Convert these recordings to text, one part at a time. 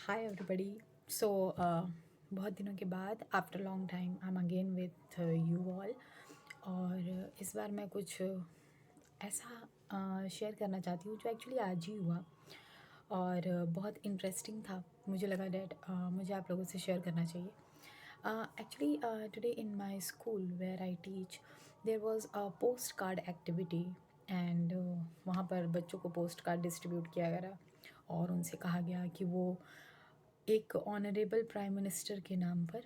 Hi everybody. सो बहुत दिनों के बाद after long time I am again with you all. और इस बार मैं कुछ ऐसा शेयर करना चाहती हूँ जो एक्चुअली आज ही हुआ और बहुत इंटरेस्टिंग था। मुझे लगा डैट मुझे आप लोगों से शेयर करना चाहिए। Actually, today in my school where I teach, there was a postcard activity and वहाँ पर बच्चों को पोस्ट कार्ड डिस्ट्रीब्यूट किया गया और उनसे कहा गया कि वो एक ऑनरेबल प्राइम मिनिस्टर के नाम पर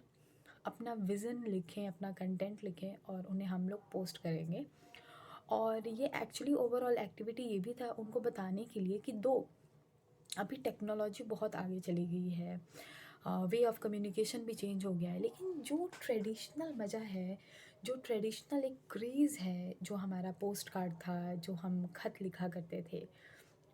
अपना विज़न लिखें, अपना कंटेंट लिखें और उन्हें हम लोग पोस्ट करेंगे। और ये एक्चुअली ओवरऑल एक्टिविटी ये भी था उनको बताने के लिए कि अभी टेक्नोलॉजी बहुत आगे चली गई है, वे ऑफ कम्युनिकेशन भी चेंज हो गया है, लेकिन जो ट्रेडिशनल मज़ा है, जो ट्रेडिशनल एक क्रेज़ है, जो हमारा पोस्ट कार्ड था, जो हम ख़त लिखा करते थे,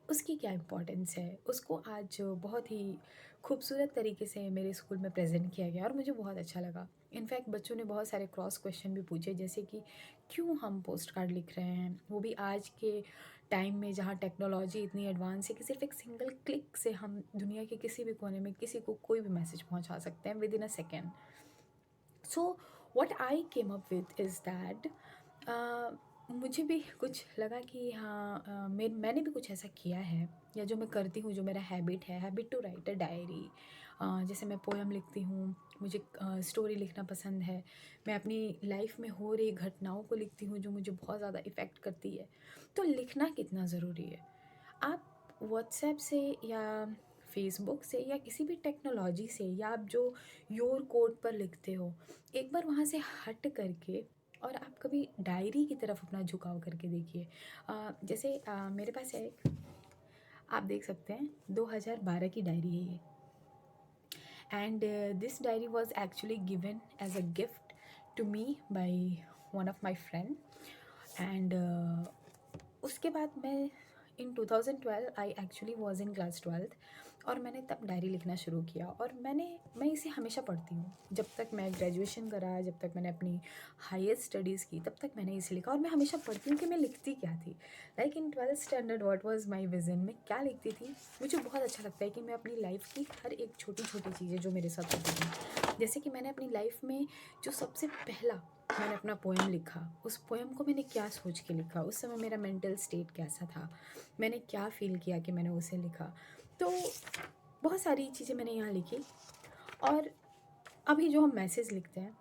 उसकी क्या इम्पोर्टेंस है, उसको आज बहुत ही खूबसूरत तरीके से मेरे स्कूल में प्रेजेंट किया गया और मुझे बहुत अच्छा लगा। इनफैक्ट बच्चों ने बहुत सारे क्रॉस क्वेश्चन भी पूछे, जैसे कि क्यों हम पोस्ट कार्ड लिख रहे हैं, वो भी आज के टाइम में जहाँ टेक्नोलॉजी इतनी एडवांस है कि सिर्फ एक सिंगल क्लिक से हम दुनिया के किसी भी कोने में किसी को कोई भी मैसेज पहुँचा सकते हैं with in a second. So what I came up with is that मुझे भी कुछ लगा कि हाँ, मैंने भी कुछ ऐसा किया है या जो मैं करती हूँ, जो मेरा habit to write a diary. जैसे मैं पोएम लिखती हूँ, मुझे स्टोरी लिखना पसंद है, मैं अपनी लाइफ में हो रही घटनाओं को लिखती हूँ जो मुझे बहुत ज़्यादा इफ़ेक्ट करती है। तो लिखना कितना ज़रूरी है। आप व्हाट्सएप से या फेसबुक से या किसी भी टेक्नोलॉजी से या आप जो योर कोड पर लिखते हो, एक बार वहाँ से हट करके और आप कभी डायरी की तरफ अपना झुकाव करके देखिए। जैसे मेरे पास है एक, आप देख सकते हैं 2012 की डायरी है ये। And this diary was actually given as a gift to me by one of my friend. And उसके बाद मैं in 2012 I actually was in class 12th और मैंने तब डायरी लिखना शुरू किया और मैं इसे हमेशा पढ़ती हूँ। जब तक मैं ग्रेजुएशन करा, जब तक मैंने अपनी हायर स्टडीज़ की, तब तक मैंने इसे लिखा और मैं हमेशा पढ़ती हूँ कि मैं लिखती क्या थी। Like in 12th standard what was my vision, मैं क्या लिखती थी। मुझे बहुत अच्छा लगता है कि मैं अपनी लाइफ की हर एक छोटी छोटी चीज़ें जो मेरे साथ होती थी, जैसे कि मैंने अपनी लाइफ में जो सबसे पहला मैंने अपना पोएम लिखा, उस पोएम को मैंने क्या सोच के लिखा, उस समय मेरा मेंटल स्टेट कैसा था, मैंने क्या फ़ील किया कि मैंने उसे लिखा। तो बहुत सारी चीज़ें मैंने यहाँ लिखी। और अभी जो हम मैसेज लिखते हैं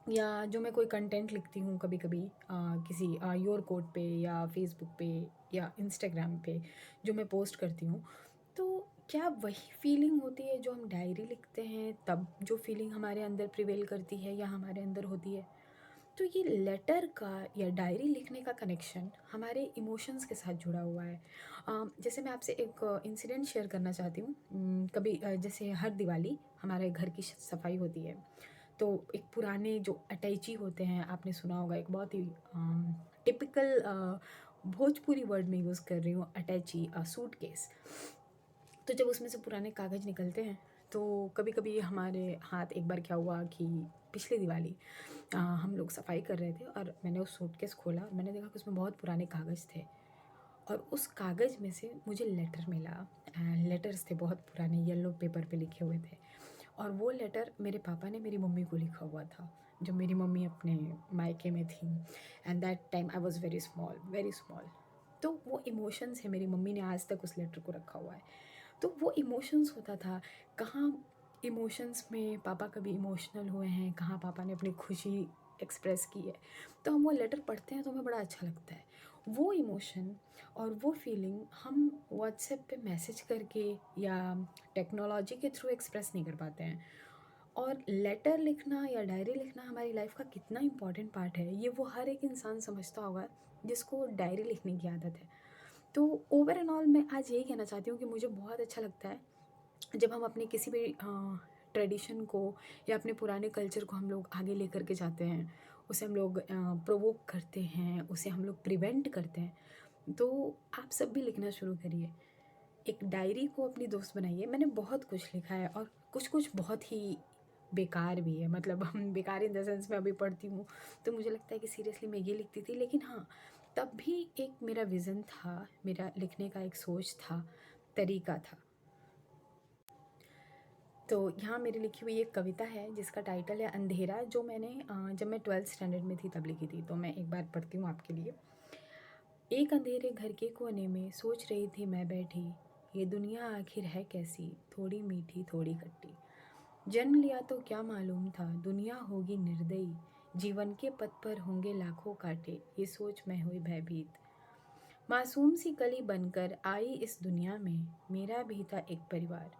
या जो मैं कोई कंटेंट लिखती हूँ कभी कभी किसी योर कोड पे या फेसबुक पे या इंस्टाग्राम पे जो मैं पोस्ट करती हूँ, तो क्या वही फीलिंग होती है जो हम डायरी लिखते हैं तब जो फीलिंग हमारे अंदर प्रिवेल करती है या हमारे अंदर होती है। तो ये लेटर का या डायरी लिखने का कनेक्शन हमारे इमोशंस के साथ जुड़ा हुआ है। जैसे मैं आपसे एक इंसिडेंट शेयर करना चाहती हूँ। कभी जैसे हर दिवाली हमारे घर की सफाई होती है, तो एक पुराने जो अटैची होते हैं, आपने सुना होगा, एक बहुत ही टिपिकल भोजपुरी वर्ड में यूज़ कर रही हूँ, अटैची सूटकेस। तो जब उसमें से पुराने कागज़ निकलते हैं तो कभी कभी हमारे हाथ, एक बार क्या हुआ कि पिछली दिवाली हम लोग सफाई कर रहे थे और मैंने उस सूटकेस खोला और मैंने देखा कि उसमें बहुत पुराने कागज़ थे और उस कागज़ में से मुझे लेटर मिला। लेटर्स थे बहुत पुराने, येलो पेपर पे लिखे हुए थे और वो लेटर मेरे पापा ने मेरी मम्मी को लिखा हुआ था जब मेरी मम्मी अपने मायके में थी। And that time I was very small, very small. तो वो इमोशंस है, मेरी मम्मी ने आज तक उस लेटर को रखा हुआ है। तो वो इमोशंस होता था, कहाँ इमोशंस में पापा कभी इमोशनल हुए हैं, कहाँ पापा ने अपनी खुशी एक्सप्रेस की है। तो हम वो लेटर पढ़ते हैं तो हमें बड़ा अच्छा लगता है। वो इमोशन और वो फीलिंग हम व्हाट्सएप पे मैसेज करके या टेक्नोलॉजी के थ्रू एक्सप्रेस नहीं कर पाते हैं। और लेटर लिखना या डायरी लिखना हमारी लाइफ का कितना इम्पॉर्टेंट पार्ट है, ये वो हर एक इंसान समझता होगा जिसको डायरी लिखने की आदत है। तो ओवर एंड ऑल मैं आज यही कहना चाहती हूँ कि मुझे बहुत अच्छा लगता है जब हम अपने किसी भी ट्रेडिशन को या अपने पुराने कल्चर को हम लोग आगे लेकर के जाते हैं, उसे हम लोग प्रोवोक करते हैं, उसे हम लोग प्रिवेंट करते हैं। तो आप सब भी लिखना शुरू करिए, एक डायरी को अपनी दोस्त बनाइए। मैंने बहुत कुछ लिखा है और कुछ कुछ बहुत ही बेकार भी है, मतलब हम बेकार इन द सेंस मैं अभी पढ़ती हूँ तो मुझे लगता है कि सीरियसली मैं ये लिखती थी, लेकिन हाँ, तब भी एक मेरा विज़न था, मेरा लिखने का एक सोच था, तरीका था। तो यहाँ मेरी लिखी हुई एक कविता है जिसका टाइटल है अंधेरा, जो मैंने जब मैं 12th स्टैंडर्ड में थी तब लिखी थी। तो मैं एक बार पढ़ती हूँ आपके लिए। एक अंधेरे घर के कोने में सोच रही थी मैं बैठी, ये दुनिया आखिर है कैसी, थोड़ी मीठी थोड़ी खट्टी। जन्म लिया तो क्या मालूम था दुनिया होगी निर्दयी, जीवन के पथ पर होंगे लाखों कांटे, ये सोच मैं हुई भयभीत। मासूम सी कली बनकर आई इस दुनिया में, मेरा भी था एक परिवार।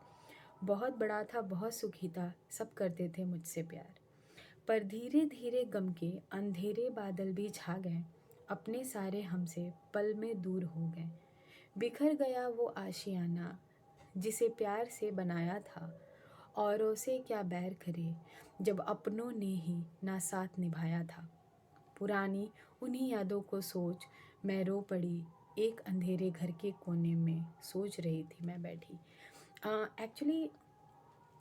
बहुत बड़ा था बहुत सुखी था, सब करते थे मुझसे प्यार। पर धीरे धीरे गम के अंधेरे बादल भी छा गए, अपने सारे हमसे पल में दूर हो गए। बिखर गया वो आशियाना जिसे प्यार से बनाया था, औरों से क्या बैर करे जब अपनों ने ही ना साथ निभाया था। पुरानी उन्हीं यादों को सोच मैं रो पड़ी, एक अंधेरे घर के कोने में सोच रही थी मैं बैठी। एक्चुअली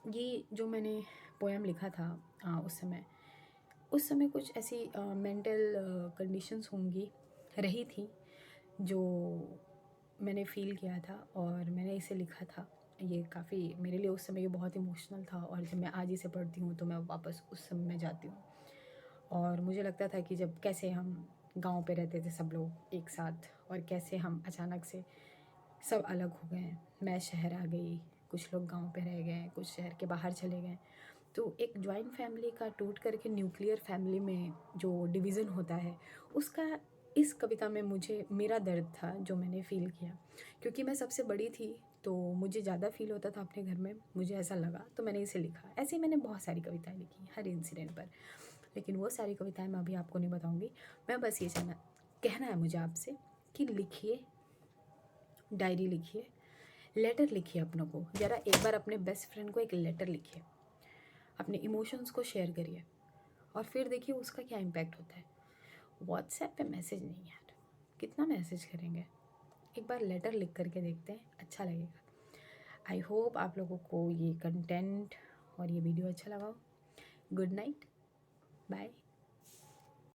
ये जो मैंने पोएम लिखा था उस समय कुछ ऐसी मेंटल कंडीशंस होंगी रही थी जो मैंने फ़ील किया था और मैंने इसे लिखा था। ये काफ़ी मेरे लिए उस समय ये बहुत इमोशनल था, और जब मैं आज इसे पढ़ती हूँ तो मैं वापस उस समय में जाती हूँ। और मुझे लगता था कि जब कैसे हम गाँव पे रहते थे सब लोग एक साथ, और कैसे हम अचानक से सब अलग हो गए हैं। मैं शहर आ गई, कुछ लोग गाँव पे रह गए, कुछ शहर के बाहर चले गए। तो एक जॉइंट फैमिली का टूट करके न्यूक्लियर फैमिली में जो डिवीज़न होता है, उसका इस कविता में मुझे मेरा दर्द था जो मैंने फ़ील किया। क्योंकि मैं सबसे बड़ी थी तो मुझे ज़्यादा फ़ील होता था अपने घर में, मुझे ऐसा लगा तो मैंने इसे लिखा। ऐसे ही मैंने बहुत सारी कविताएँ लिखी हर इंसिडेंट पर, लेकिन वो सारी कविताएँ मैं अभी आपको नहीं बताऊँगी। मैं बस ये कहना है मुझे आपसे कि लिखिए, डायरी लिखिए, लेटर लिखिए अपनों को। ज़रा एक बार अपने बेस्ट फ्रेंड को एक लेटर लिखिए, अपने इमोशंस को शेयर करिए, और फिर देखिए उसका क्या इम्पैक्ट होता है। व्हाट्सएप पे मैसेज नहीं यार, कितना मैसेज करेंगे। एक बार लेटर लिख करके देखते हैं, अच्छा लगेगा। आई होप आप लोगों को ये कंटेंट और ये वीडियो अच्छा लगा हो। Good night, bye.